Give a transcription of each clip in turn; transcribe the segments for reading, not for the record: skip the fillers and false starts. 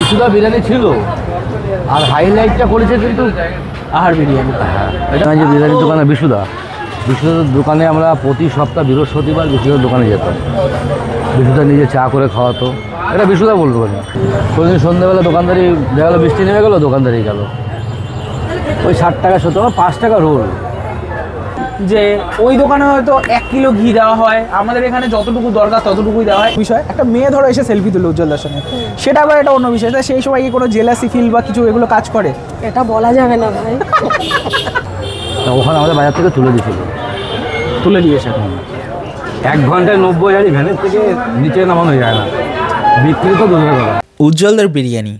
শুধু বিরিয়ানি ছিল আর হাইলাইটটা করেছে কিন্তু আহার বিরিয়ানি। হ্যাঁ, এটা যে বিরিয়ানির দোকানে বিশুদার দোকানে আমরা প্রতি সপ্তাহ বৃহস্পতিবার বিশুদার দোকানে যেতাম। বিশুদা নিজে চা করে খাওয়াতো, এটা বিশুদা বলতে পারি। কোনোদিন সন্ধ্যাবেলা দোকানদারি দেখা গেলো, বৃষ্টি নেমে গেলো, দোকানদারি গেল ওই 60 টাকা 70 5 টাকা রোল। যে ওই দোকানে হয়তো 1 কিলো ঘি দেওয়া হয়, আমাদের এখানে যতটুকু দরকার ততটুকুই দেওয়া হয়। বিষয় একটা মেয়ে ধরো এসে সেলফি তুলে উজ্জ্বলদার সঙ্গে, সেটা আবার একটা অন্য বিষয়। সেই সময় কি কোনো জেলাসি ফিল বা কিছু এগুলো কাজ করে? এটা বলা যাবে না ভাই। ওখানে আমাদের বাজার থেকে তুলে দিয়েছিল, তুলে দিয়েছে। 1 ঘন্টায় 90 হাজার ভ্যানের থেকে নিচে নামানো যায় না, বিক্রি তো দূরের কথা। উজ্জ্বলদার বিরিয়ানি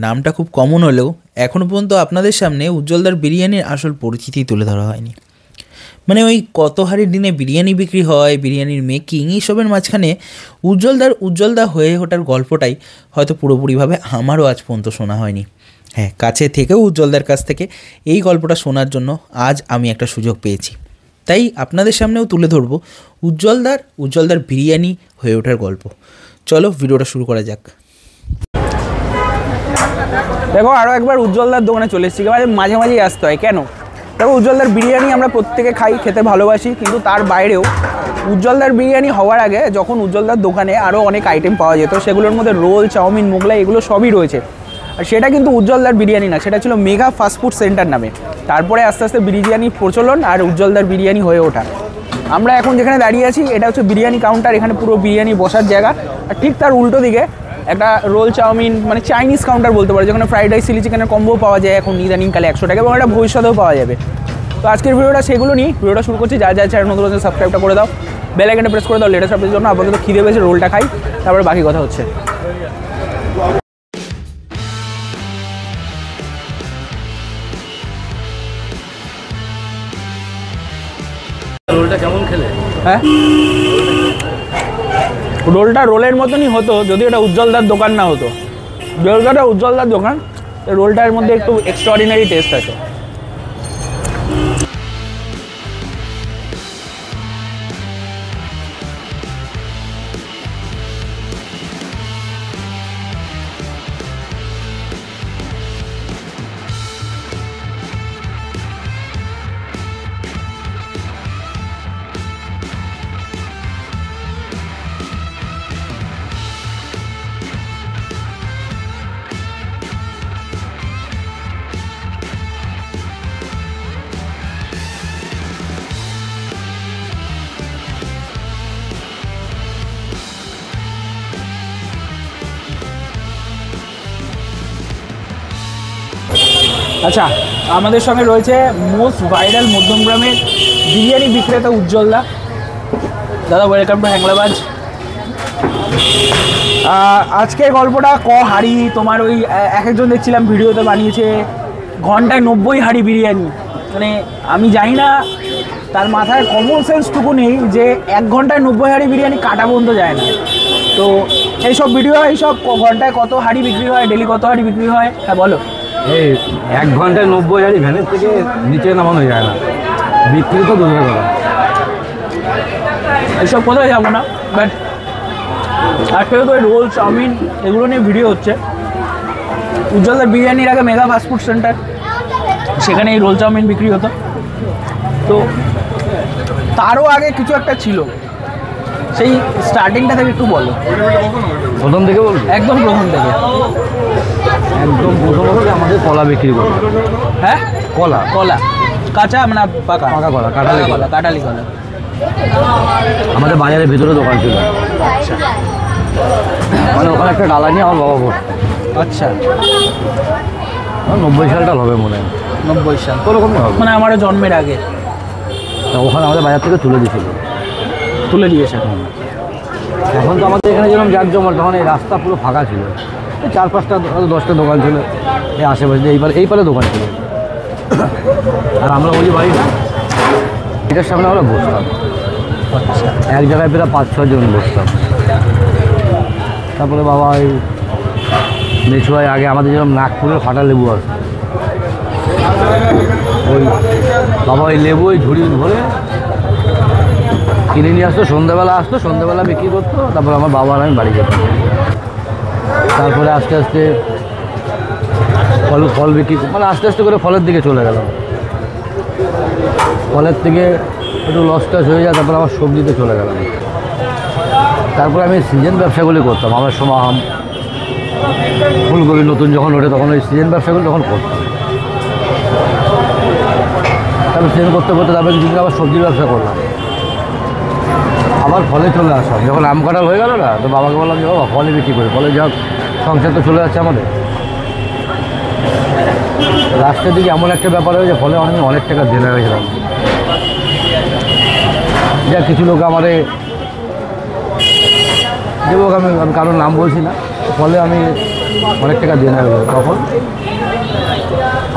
নামটা খুব কমন হলেও এখনও পর্যন্ত আপনাদের সামনে উজ্জ্বলদার বিরিয়ানির আসল পরিচিতি তুলে ধরা হয়নি। মানে ওই কত হাড়ির দিনে বিরিয়ানি বিক্রি হয়, বিরিয়ানির মেকিং, এইসবের মাঝখানে উজ্জ্বলদা হয়ে ওঠার গল্পটাই হয়তো পুরোপুরিভাবে আমারও আজ পর্যন্ত শোনা হয়নি। হ্যাঁ, কাছে থেকেও উজ্জ্বলদার কাছ থেকে এই গল্পটা শোনার জন্য আজ আমি একটা সুযোগ পেয়েছি, তাই আপনাদের সামনেও তুলে ধরবো উজ্জ্বলদার বিরিয়ানি হয়ে ওঠার গল্প। চলো ভিডিওটা শুরু করা যাক। দেখো, আরও একবার উজ্জ্বলদার দোকানে চলে এসেছি। মাঝে মাঝেই আসতে হয় কেন? দেখো, উজ্জ্বলদার বিরিয়ানি আমরা প্রত্যেকে খাই, খেতে ভালোবাসি, কিন্তু তার বাইরেও উজ্জ্বলদার বিরিয়ানি হওয়ার আগে যখন উজ্জ্বলদার দোকানে আরও অনেক আইটেম পাওয়া যেত, সেগুলোর মধ্যে রোল, চাউমিন, মোগলাই এগুলো সবই রয়েছে। আর সেটা কিন্তু উজ্জ্বলদার বিরিয়ানি না, সেটা ছিল মেঘা ফাস্টফুড সেন্টার নামে। তারপরে আস্তে আস্তে বিরিয়ানির প্রচলন আর উজ্জ্বলদার বিরিয়ানি হয়ে ওঠা। আমরা এখন যেখানে দাঁড়িয়ে আছি এটা হচ্ছে বিরিয়ানি কাউন্টার, এখানে পুরো বিরিয়ানি বসার জায়গা। আর ঠিক তার উল্টো দিকে একটা রোল, চাউমিন মানে চাইনিজ কাউন্টার বলতে পারে, যেখানে ফ্রাইড রাইস, চিলি চিকেনের কম্বো পাওয়া যায় এখন ইদানিংকালে 100 টাকা, এবং এটা ভবিষ্যতেও পাওয়া যাবে। তো আজকের ভিডিওটা সেগুলো নিয়ে ভিডিওটা শুরু করছি। যা চ্যানেল নতুন হচ্ছে সাবস্ক্রাইবটা করে দাও, বেল আইকনটা প্রেস করে দাও লেটেস্ট আপডেটের জন্য। আপাতত খিদে পেয়েছে, রোলটা খাই, তারপরে বাকি কথা হচ্ছে। রোলটা কেমন খেলে? হ্যাঁ, রোলটা রোলের মতনই হতো যদি এটা উজ্জ্বলদার দোকান না হতো। যেহেতু উজ্জ্বলদার দোকান, রোলটার মধ্যে একটু এক্সট্রাঅর্ডিনারি টেস্ট আছে। আচ্ছা, আমাদের সঙ্গে রয়েছে মোস্ট ভাইরাল মধ্যমগ্রামের বিরিয়ানি বিক্রেতা উজ্জ্বলদা। দাদা, ওয়েলকাম টু হ্যাংলাবাজ। আজকের গল্পটা হাঁড়ি তোমার ওই এক একজন দেখছিলাম ভিডিওতে বানিয়েছে ঘন্টায় 90 হাঁড়ি বিরিয়ানি। মানে আমি জানি না তার মাথায় কমন সেন্সটুকু নেই যে 1 ঘন্টায় 90 হাঁড়ি বিরিয়ানি কাটা পর্যন্ত যায় না। তো এইসব ভিডিও, এইসব ঘন্টায় কত হাঁড়ি বিক্রি হয়, ডেলি কত হাঁড়ি বিক্রি হয়, হ্যাঁ বলো। এই 1 ঘন্টায় 90 হাজার ভ্যানের থেকে নিচে নামানো যায় না, বিক্রি তো দূরের কথা। এইসব কোথায় যাবো না, বাট আজকে তো রোল, চাউমিন এগুলো নিয়ে ভিডিও হচ্ছে। উজ্জ্বলদার বিরিয়ানির আগে মেঘা ফাস্টফুড সেন্টার, সেখানে এই রোল চাউমিন বিক্রি হতো। তো তারও আগে কিছু একটা ছিল, সেই স্টার্টিংটা থেকে একটু বলো। প্রথম থেকে বলবো? একদম প্রথম থেকে। একদম প্রথম হচ্ছে আমাদের কলা বিক্রি করতো। হ্যাঁ, কলা কাঁচা মানে পাকা? পাকা কলা, কাঁঠালি কলা। কাঁঠালি কলা। আমাদের বাজারের ভিতরে দোকান ছিল। মানে ওখানে একটা ডালা নিয়ে আমার বাবা বসতো। আচ্ছা, 90 সালটা হবে মনে হয়। 90 সাল ওরকমই হবে, মানে আমারও জন্মের আগে। ওখানে আমাদের বাজার থেকে তুলে দিয়েছিল। তুলে দিয়েছে। এখন তো আমাদের এখানে যেরকম জাঁকজমক, তখন এই রাস্তা পুরো ফাঁকা ছিল, 4-5টা 10টা দোকান ছিল এই আশেপাশে, এইপারে দোকান ছিল। আর আমরা ওই বাড়িটা, এটার সামনে আমরা বসতাম। আচ্ছা, এক জায়গায় প্রায় 5-6 জন বসতাম। তারপরে বাবা ওই মেছুয়ায় আগে আমাদের যেরকম নাগপুরের ফাটা লেবু আসতো, ওই বাবা ওই লেবু ওই ঝুড়ি ভরে কিনে নিয়ে আসতো, সন্ধ্যাবেলা বিক্রি করতো। তারপর আমার বাবা আর আমি বাড়ি যেতাম। তারপরে আস্তে আস্তে ফল বিক্রি মানে আস্তে আস্তে করে ফলের দিকে চলে গেলাম। ফলের থেকে একটু লস টস হয়ে যায়, তারপর আমার সবজিতে চলে গেলাম। তারপরে আমি সিজন ব্যবসাগুলি করতাম। আমার সময় ফুলকপি নতুন যখন ওঠে তখন ওই সিজন ব্যবসাগুলো তখন করতাম। তারপর সিজন করতে করতে তারপরে কিছুদিন আবার সবজির ব্যবসা করলাম। আবার ফলে চলে আসলাম। যখন আম কাঁঠাল হয়ে গেল না, তো বাবাকে বললাম যে বাবা ফলে বিক্রি করি, ফলে যাক সংসার তো চলে যাচ্ছে আমাদের। লাস্টের দিকে এমন একটা ব্যাপার হয়েছে, ফলে আমি অনেক টাকা দেনা হয়েছিলাম। যা কিছু লোক আমারে যে লোক আমি কারোর নাম বলছি না, ফলে আমি অনেক টাকা দেনা হয়ে গেল। তখন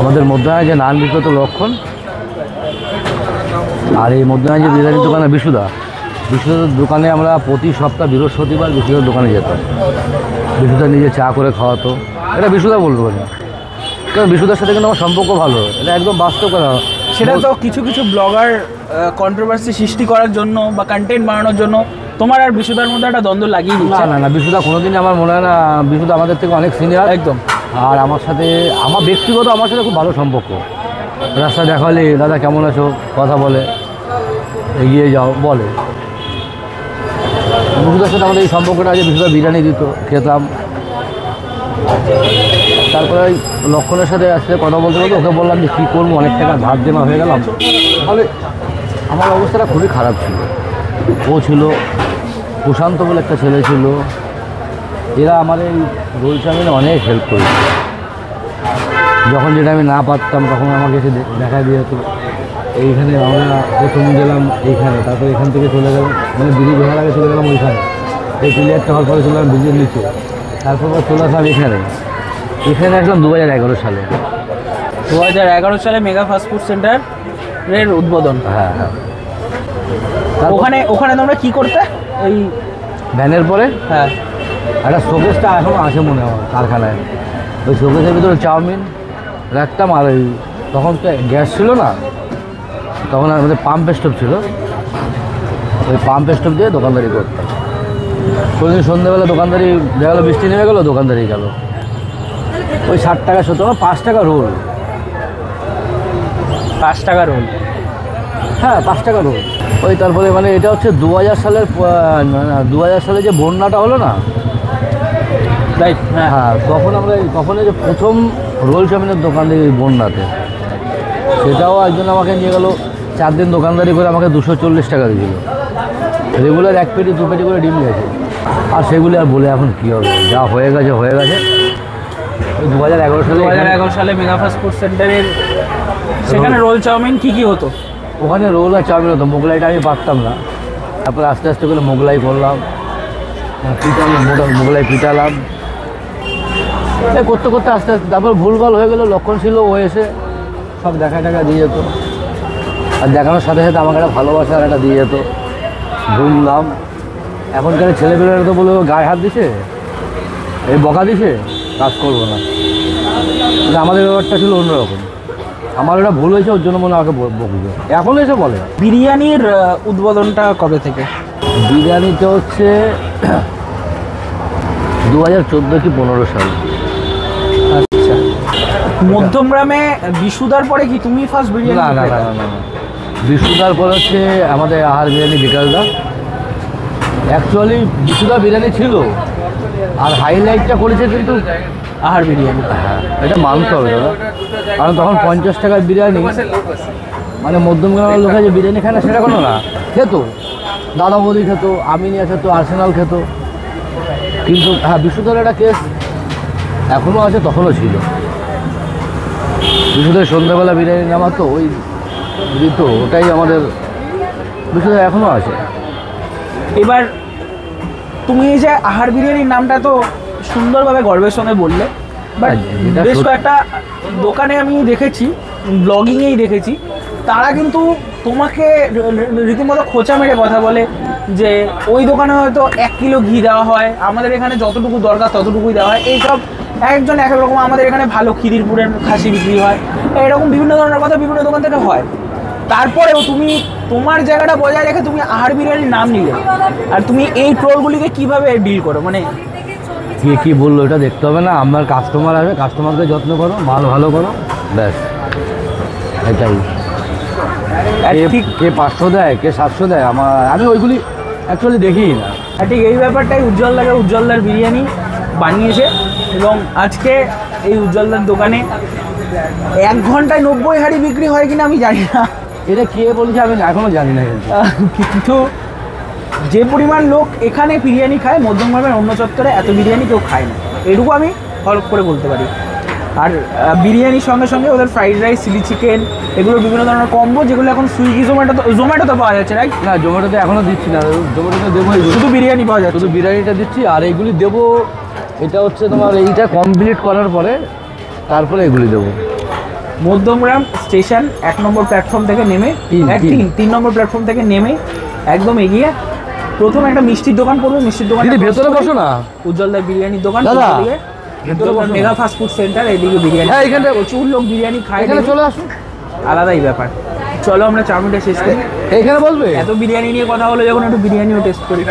আমাদের মধ্যে যে নান বিক্রত লক্ষণ আর এই মধ্যে যে বিরিয়ানির দোকানে বিশুদার দোকানে আমরা প্রতি সপ্তাহ বৃহস্পতিবার বিশুদার দোকানে যেতাম। বিশুদা নিজে চা করে খাওয়াতো। এটা বিশুদা বলবো না, কারণ বিশুদার সাথে কিন্তু আমার সম্পর্ক ভালো, এটা একদম বাস্তব কথা। সেটা তো কিছু কিছু ব্লগার কন্ট্রোভার্সি সৃষ্টি করার জন্য বা কন্টেন্ট বানানোর জন্য তোমার আর বিশুদার মধ্যে একটা দ্বন্দ্ব লাগিয়ে দিচ্ছে। না বিশুদা কোনোদিনই আমার মনে হয় না, বিশুদা আমাদের থেকে অনেক সিনিয়র একদম। আর আমার সাথে আমার ব্যক্তিগত আমার সাথে খুব ভালো সম্পর্ক। রাস্তায় দেখা হলে দাদা কেমন আছো কথা বলে, এগিয়ে যাও বলে। বিশুদার সাথে আমাদের এই সম্পর্কটা আছে। বিশুদা বিরিয়ানি দিত, খেতাম। তারপরে লক্ষণের সাথে আসলে কথা বলতে বলতে ওকে বললাম যে কী করবো, অনেক টাকা ধার দেনা হয়ে গেলাম। তাহলে আমার অবস্থাটা খুবই খারাপ ছিল। ও ছিল, প্রশান্ত বলে একটা ছেলে ছিল, এরা আমার এই রোল চাউমিনে অনেক হেল্প করেছে। যখন যেটা আমি না পারতাম তখন আমাকে এসে দেখা দিয়ে তো এইখানে আমরা প্রথম গেলাম এইখানে, তারপর এখান থেকে চলে গেলাম মানে ব্রিজ হওয়ার আগে চলে গেলাম ওইখানে, এই প্লেয়ারটা হওয়ার পরে চলে গেলাম ব্রিজের নিচে, তারপর চলে আসলাম এখানে আসলাম 2011 সালে। 2011 সালে মেগা ফাস্টফুড সেন্টারের উদ্বোধন। হ্যাঁ। ওখানে তোমরা কি করতে? এই ভ্যানের পরে হ্যাঁ একটা শোকেসটা এখনও আছে মনে হয় কারখানায়। ওই শোকেসের ভিতরে চাউমিন রাখতাম। আর ওই তখন তো গ্যাস ছিল না, তখন আমাদের পাম্প স্টোভ ছিল, ওই পাম্প স্টোভ দিয়ে দোকানদারি করতাম। কোনোদিন সন্ধ্যেবেলা দোকানদারি দেখা গেলো, বৃষ্টি নেমে গেলো, দোকানদারি গেল। ওই 60 টাকা 70 5 টাকা রোল। 5 টাকা রোল? হ্যাঁ 5 টাকা রোল। ওই তারপরে মানে এটা হচ্ছে 2000 সালের 2000 সালে যে বন্যাটা হলো না, রাইট। হ্যাঁ তখন এই যে প্রথম রোল চাউমিনের দোকান দিই বন্যাতে, সেটাও একজন আমাকে নিয়ে গেল। 4 দিন দোকানদারি করে আমাকে 240 টাকা দিয়েছিল। রেগুলার 1 পেটি 2 পেটি করে ডিম গেছে। আর সেগুলি আর বলে এখন কী হবে, যা হয়ে গেছে। ওই 2011 সালে মেগা ফাস্টফুড সেন্টারের সেখানে রোল চাউমিন কি হতো? ওখানে রোল আর চাউমিন হতো। মোগলাইটা আমি পারতাম না, তারপরে আস্তে আস্তে করে মোগলাই করলাম, মোগলাই পিটালাম। এই করতে করতে আস্তে আস্তে তারপর ভুলভাল হয়ে গেলো। লক্ষণ ছিল, ও এসে সব দেখা দিয়ে যেত। আর দেখানোর সাথে সাথে আমাকে একটা ভালোবাসার একটা দিয়ে যেত। ঘুমলাম। এখনকার ছেলেপেলেরা তো বলে গায়ে হাত দিছে, এই বকা দিছে, কাজ করবো না। আমাদের ব্যাপারটা ছিল অন্যরকম। আমার ওটা ভুল হয়েছে, ওর জন্য মনে আমাকে বকবে। এখন এসে বলে। বিরিয়ানির উদ্বোধনটা কবে থেকে? বিরিয়ানিটা হচ্ছে 2014 কি 15 সাল। আচ্ছা, মধ্যমগ্রামে বিশুদার পরে কি তুমি ফার্স্ট বিরিয়ানি? না। বিশুদার পর হচ্ছে আমাদের আহার বিরিয়ানি বিকাশদা। অ্যাকচুয়ালি বিশুদা বিরিয়ানি ছিল, আর হাইলাইটটা করেছে কিন্তু আহার বিরিয়ানি। হ্যাঁ, এটা মানতে হবে দাদা। কারণ তখন 50 টাকার বিরিয়ানি, মানে মধ্যমগ্রামের লোকে যে বিরিয়ানি খায় না সেটা কোনো না, খেত। দাদা বৌদি খেত, আমিনিয়া খেত, আর্সেনাল খেত। কিন্তু হ্যাঁ, বিশুদার একটা কেস এখনও আছে, তখনও ছিল। বিশুদের সন্ধ্যাবেলা বিরিয়ানি নামাতো, ওই দিত, ওটাই আমাদের বিশুদের এখনও আছে। এবার তুমি এই যে আহার বিরিয়ানির নামটা তো সুন্দরভাবে গর্বের সঙ্গে বললে, বাট বেশ কয়েকটা দোকানে আমি দেখেছি, ব্লগিংয়েই দেখেছি, তারা কিন্তু তোমাকে রীতিমতো খোঁচা মেরে কথা বলে যে ওই দোকানে হয়তো 1 কিলো ঘি দেওয়া হয়, আমাদের এখানে যতটুকু দরকার ততটুকুই দেওয়া হয়। এইসব একজন এক এক রকম, আমাদের এখানে ভালো খিদিরপুরের খাসি বিক্রি হয়, এরকম বিভিন্ন ধরনের কথা বিভিন্ন দোকান থেকে হয়। তারপরেও তুমি তোমার জায়গাটা বজায় রেখে তুমি আহার বিরিয়ানির নাম নিলে, আর তুমি এই ট্রোলগুলিকে কিভাবে ডিল করো? মানে কে কী বললো এটা দেখতে হবে না, আমার কাস্টমার আসবে, কাস্টমারকে যত্ন করো, মাল ভালো করো, ব্যাস এটাই। ঠিক কে 500 দেয়, কে 700 দেয়, আমি ওইগুলি অ্যাকচুয়ালি দেখিই না। আর ঠিক এই ব্যাপারটাই উজ্জ্বলদার বিরিয়ানি বানিয়েছে। এবং আজকে এই উজ্জ্বলদার দোকানে 1 ঘন্টায় 90 হাঁড়ি বিক্রি হয় কিনা আমি জানি না, এটা কে বলছে আমি এখনও জানি না, কিন্তু যে পরিমাণ লোক এখানে বিরিয়ানি খায় মধ্যমগ্রামের অন্য চত্বরে এত বিরিয়ানি কেউ খায় না, এটুকু আমি হলফ করে বলতে পারি। আর বিরিয়ানির সঙ্গে সঙ্গে ওদের ফ্রাইড রাইস, চিলি চিকেন, এগুলোর বিভিন্ন ধরনের কম্বো, যেগুলো এখন সুইগি জোম্যাটোতে পাওয়া যাচ্ছে, রাইট? না জোম্যাটোতে এখনও দিচ্ছি না, জোম্যাটোতে দেবো, শুধু বিরিয়ানি পাওয়া যাচ্ছে, শুধু বিরিয়ানিটা দিচ্ছি। আর এইগুলি দেবো, এটা হচ্ছে তোমার এইটা কমপ্লিট করার পরে তারপরে এগুলি দেবো। মধ্যমগ্রাম স্টেশন 1 নম্বর প্ল্যাটফর্ম থেকে নেমে, 3 নম্বর প্ল্যাটফর্ম থেকে নেমে একদম এগিয়ে প্রথম একটা মিষ্টির দোকান পড়বে, মিষ্টির দোকান ভেতরে বসো না, উজ্জ্বলদার বিরিয়ানির দোকান, দাদা মেগা ফাস্ট ফুড সেন্টার, এদিকে বিরিয়ানি, হ্যাঁ এখানটা প্রচুর লোক বিরিয়ানি খায়, এখানে চলে আসো, আলাদাই ব্যাপার। চলো আমরা চাউমিনটা শেষ করি, এখানে বলবে। এত বিরিয়ানি নিয়ে কথা হলো যখন, একটু বিরিয়ানিও টেস্ট করি।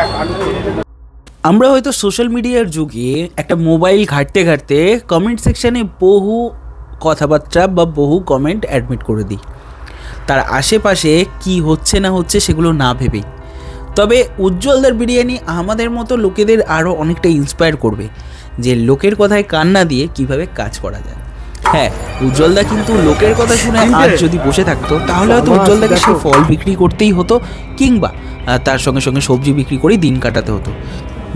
আমরা হয়তো সোশ্যাল মিডিয়ার যুগে একটা মোবাইল ঘাঁটতে ঘাঁটতে কমেন্ট সেকশানে বহু কথাবার্তা বা বহু কমেন্ট অ্যাডমিট করে দিই, তার আশেপাশে কি হচ্ছে না হচ্ছে সেগুলো না ভেবেই। তবে উজ্জ্বলদার বিরিয়ানি আমাদের মতো লোকেদের আরও অনেকটা ইন্সপায়ার করবে যে লোকের কথায় কান না দিয়ে কীভাবে কাজ করা যায়। হ্যাঁ, উজ্জ্বলদা কিন্তু লোকের কথা শুনে আজ যদি বসে থাকতো তাহলে হয়তো উজ্জ্বলদাকে সেই ফল বিক্রি করতেই হতো, কিংবা তার সঙ্গে সঙ্গে সবজি বিক্রি করেই দিন কাটাতে হতো।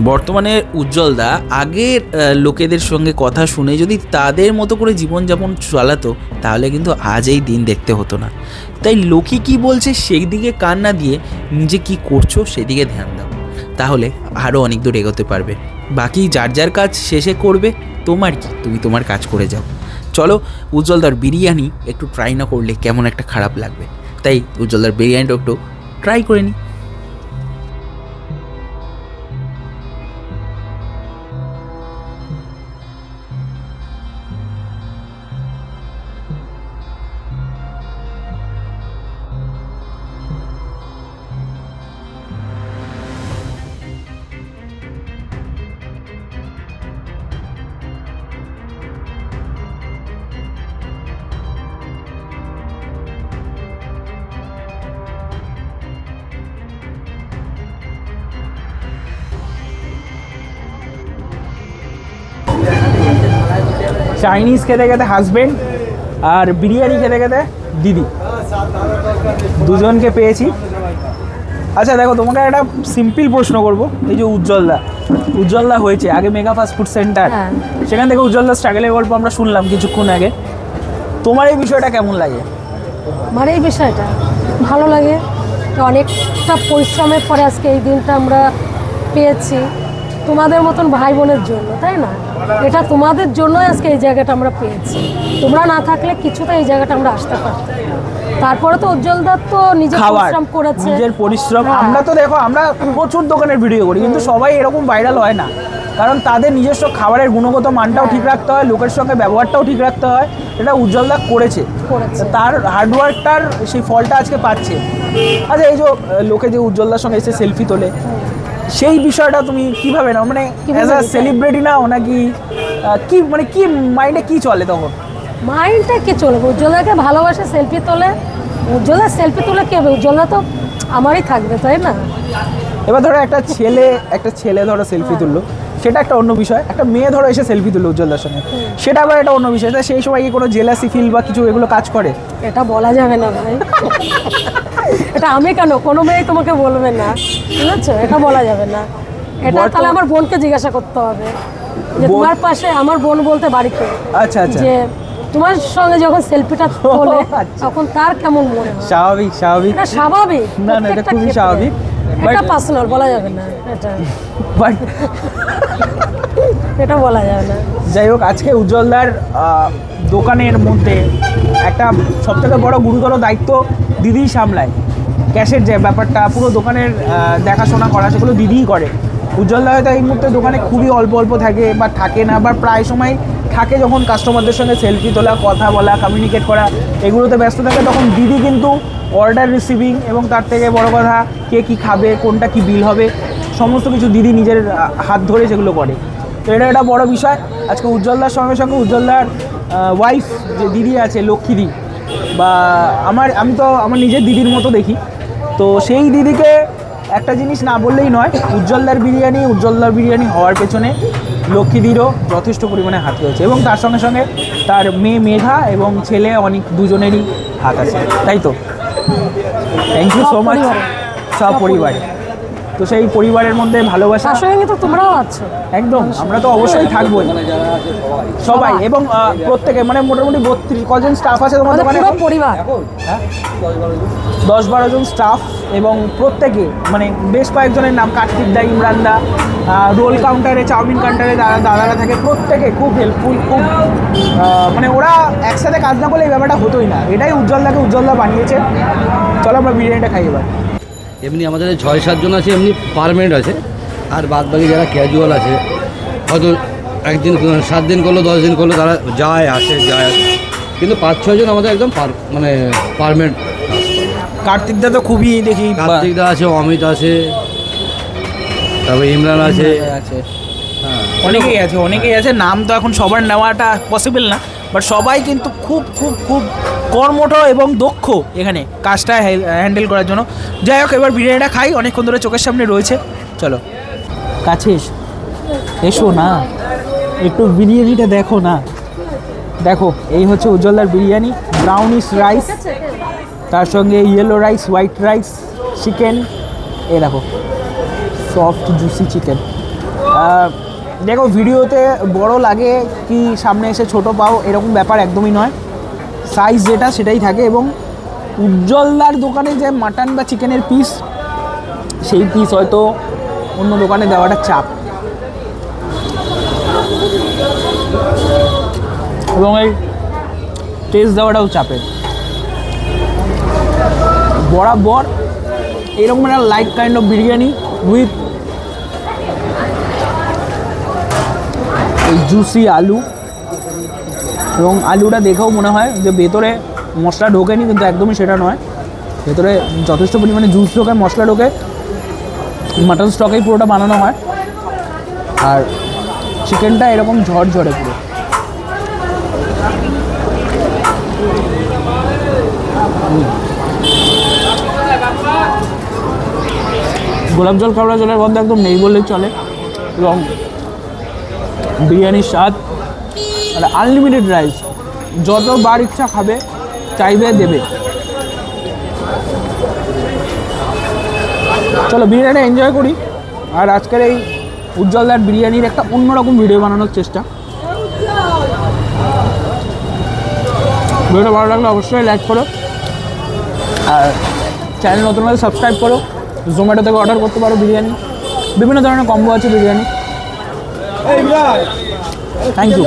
বর্তমানে উজ্জ্বলদা আগের লোকেদের সঙ্গে কথা শুনে যদি তাদের মতো করে জীবনযাপন চালাতো তাহলে কিন্তু আজ এই দিন দেখতে হতো না। তাই লোকে কি বলছে সেই দিকে কান না দিয়ে নিজে কি করছো সেদিকে ধ্যান দাও, তাহলে আরও অনেক দূর এগোতে পারবে। বাকি যার যার কাজ শেষে করবে, তোমার কি, তুমি তোমার কাজ করে যাও। চলো উজ্জ্বলদার বিরিয়ানি একটু ট্রাই না করলে কেমন একটা খারাপ লাগবে, তাই উজ্জ্বলদার বিরিয়ানিটা একটু ট্রাই করে নিই। চাইনিজ খেতে খেতে হাজবেন্ড আর বিরিয়ানি খেতে খেতে দিদি, দুজনকে পেয়েছি। আচ্ছা দেখো, তোমাকে একটা সিম্পল প্রশ্ন করবো। এই যে উজ্জ্বলদা হয়েছে আগে মেগা ফাস্ট ফুড সেন্টার, সেখান থেকে উজ্জ্বলদা স্ট্রাগলের গল্প আমরা শুনলাম কিছুক্ষণ আগে। তোমার এই বিষয়টা কেমন লাগে? আমার এই বিষয়টা ভালো লাগে, অনেকটা পরিশ্রমের পরে আজকে এই দিনটা আমরা পেয়েছি তোমাদের মতন ভাই বোনের জন্য, তাই না? এটা তোমাদের জন্যই আজকে এই জায়গাটা আমরা পেয়েছি, তোমরা না থাকলে কিছুটা এই জায়গাটা আমরা আসতে পারতাম। তারপরে তো উজ্জ্বলদা তো নিজে পরিশ্রম করেছে, নিজের পরিশ্রম। আমরা তো দেখো, আমরা প্রচুর দোকানের ভিডিও করি, কিন্তু সবাই এরকম ভাইরাল হয় না, কারণ তাদের নিজস্ব খাবারের গুণগত মানটাও ঠিক রাখতে হয়, লোকের সঙ্গে ব্যবহারটাও ঠিক রাখতে হয়। এটা উজ্জ্বলদা করেছে, তার হার্ডওয়ার্কটার সেই ফলটা আজকে পাচ্ছে। আচ্ছা, এই যে লোকে যে উজ্জ্বলদার সঙ্গে এসে সেলফি তোলে, সেই বিষয়টা তুমি কিভাবে নাও? মানে অ্যাজ আ সেলিব্রিটি নাও নাকি কি, মানে কি মাইন্ডে কি চলে তখন? মাইন্ডটা কি চলবে? উজ্জ্বলদাকে ভালোবাসে, সেলফি তোলে। উজ্জ্বলদা সেলফি তোলে কে হবে? উজ্জ্বলদা তো আমারই থাকবে, তাই না? এবার ধরো একটা ছেলে ধরো সেলফি তুললো, সেটা একটা অন্য বিষয়। একটা মেয়ে ধরো এসে সেলফি তুললো উজ্জ্বলদার সঙ্গে, সেটা আবার একটা অন্য বিষয়। সেই সময় কি কোনো জেলাসি ফিল বা কিছু এগুলো কাজ করে? এটা বলা যাবে না ভাই, এটা আমি কেন, কোনো মেয়ে তোমাকে বলবে না, ঠিক আছে? এটা বলা যাবে না। এটা তাহলে আমার বোনকে জিজ্ঞাসা করতে হবে যে তোমার পাশে আমার বোন বলতে বাড়িতে, আচ্ছা আচ্ছা, যে তোমার সঙ্গে যখন সেলফিটা তোলে তখন তার কেমন মনে হয়? স্বাভাবিক, এটা স্বাভাবিক, না না, এটা খুবই স্বাভাবিক। এটা পার্সোনাল বলা যাবে না, বাট এটা বলা যাবে না। যাই হোক, আজকে উজ্জ্বলদার দোকানের মধ্যে একটা সবথেকে বড় গুরুতর দায়িত্ব দিদিই সামলায়। ক্যাশের যে ব্যাপারটা, পুরো দোকানের দেখাশোনা করা, সেগুলো দিদিই করে। উজ্জ্বলদা হয়তো এই মুহূর্তে দোকানে খুবই অল্প থাকে বা থাকে না, বা প্রায় সময় থাকে যখন কাস্টমারদের সঙ্গে সেলফি তোলা, কথা বলা, কমিউনিকেট করা, এগুলোতে ব্যস্ত থাকে। তখন দিদি কিন্তু অর্ডার রিসিভিং এবং তার থেকে বড় কথা কে কী খাবে, কোনটা কি বিল হবে, সমস্ত কিছু দিদি নিজের হাত ধরে সেগুলো করে। তো এটা একটা বড় বিষয়। আজকে উজ্জ্বলদার সঙ্গে সঙ্গে উজ্জ্বলদার ওয়াইফ যে দিদি আছে লক্ষ্মীদি, বা আমি তো আমার নিজের দিদির মতো দেখি, তো সেই দিদিকে একটা জিনিস না বললেই নয়, উজ্জ্বলদার বিরিয়ানি হওয়ার পেছনে লক্ষ্মীদিরও যথেষ্ট পরিমাণে হাত রয়েছে, এবং তার সঙ্গে সঙ্গে তার মেয়ে মেধা এবং ছেলে অনেক দুজনেরই হাত আছে, তাই তো? Thank you so much. সব পরিবার, তো সেই পরিবারের মধ্যে ভালোবাসা, তার সঙ্গে তো তোমরাও আছো। একদম, আমরা তো অবশ্যই থাকবোই সবাই, এবং প্রত্যেকে মানে মোটামুটি 32 কজন স্টাফ আছে তোমার দোকানে? পুরো পরিবার, 10-12 জন স্টাফ, এবং প্রত্যেকে মানে বেশ কয়েকজনের নাম, কার্তিক দা, ইমরান দা, রোল কাউন্টারে, চাউমিন কাউন্টারে দাদারা থাকে, প্রত্যেকে খুব হেল্পফুল, খুব মানে ওরা একসাথে কাজ না করলে এই ব্যাপারটা হতোই না। এটাই উজ্জ্বলদা বানিয়েছে। চলো আমরা বিরিয়ানিটা খাই এবার। এমনি আমাদের 6-7 জন আছে এমনি পারমানেন্ট আছে, আর বাদ বাকি যারা ক্যাজুয়াল আছে, হয়তো একদিন 7 দিন করলো, 10 দিন করলো, তারা যায় আসে, কিন্তু 5-6 জন আমাদের একদম মানে পারমানেন্ট। কার্তিকদা তো খুবই দেখি, কার্তিকদা আছে, অমিত আছে, তারপরে ইমরান আছে, হ্যাঁ অনেকেই আছে। নাম তো এখন সবার নেওয়াটা পসিবল না, বাট সবাই কিন্তু খুব খুব খুব কর্মঠ এবং দক্ষ এখানে কাজটা হ্যান্ডেল করার জন্য। যাই হোক, এবার বিরিয়ানিটা খাই, অনেকক্ষণ ধরে চোখের সামনে রয়েছে। চলো কাছে এসো না, একটু বিরিয়ানিটা দেখো না। দেখো, এই হচ্ছে উজ্জ্বলদার বিরিয়ানি। ব্রাউনিশ রাইস, তার সঙ্গে yellow rice, white rice, chicken, এই দেখো সফট জুসি চিকেন। দেখো, ভিডিওতে বড় লাগে কি সামনে এসে ছোট পাও এরকম ব্যাপার একদমই নয়, সাইজ যেটা সেটাই থাকে। এবং উজ্জ্বলদার দোকানে যে মাটন বা চিকেনের পিস, সেই পিস হয়তো অন্য দোকানে দেওয়াটা চাপ, এবং এই টেস্ট দেওয়াটাও চাপের। বরাবর এরকম একটা light kind of biryani with এই জুসি আলু, এবং আলুটা দেখেও মনে হয় যে ভেতরে মশলা ঢোকেনি, কিন্তু একদমই সেটা নয়, ভেতরে যথেষ্ট পরিমাণে জুস ঢোকে, মশলা ঢোকে, মাটন স্টকেই পুরোটা বানানো হয়। আর চিকেনটা এরকম ঝরঝরে পুরো। গোলাপ জল কাবড়া জলের গন্ধ একদম নেই বললেই চলে, এবং বিরিয়ানির স্বাদ আর আনলিমিটেড রাইস, যতবার ইচ্ছা খাবে, চাইবে দেবে। চলো বিরিয়ানি এনজয় করি, আর আজকের এই উজ্জ্বলদার বিরিয়ানির একটা অন্যরকম ভিডিও বানানোর চেষ্টা। ভিডিওটা ভালো লাগলে অবশ্যই লাইক করো, আর চ্যানেল নতুন হলে সাবস্ক্রাইব করো। জোম্যাটো থেকে অর্ডার করতে পারো বিরিয়ানি, বিভিন্ন ধরনের কম্বো আছে বিরিয়ানি। Thank you.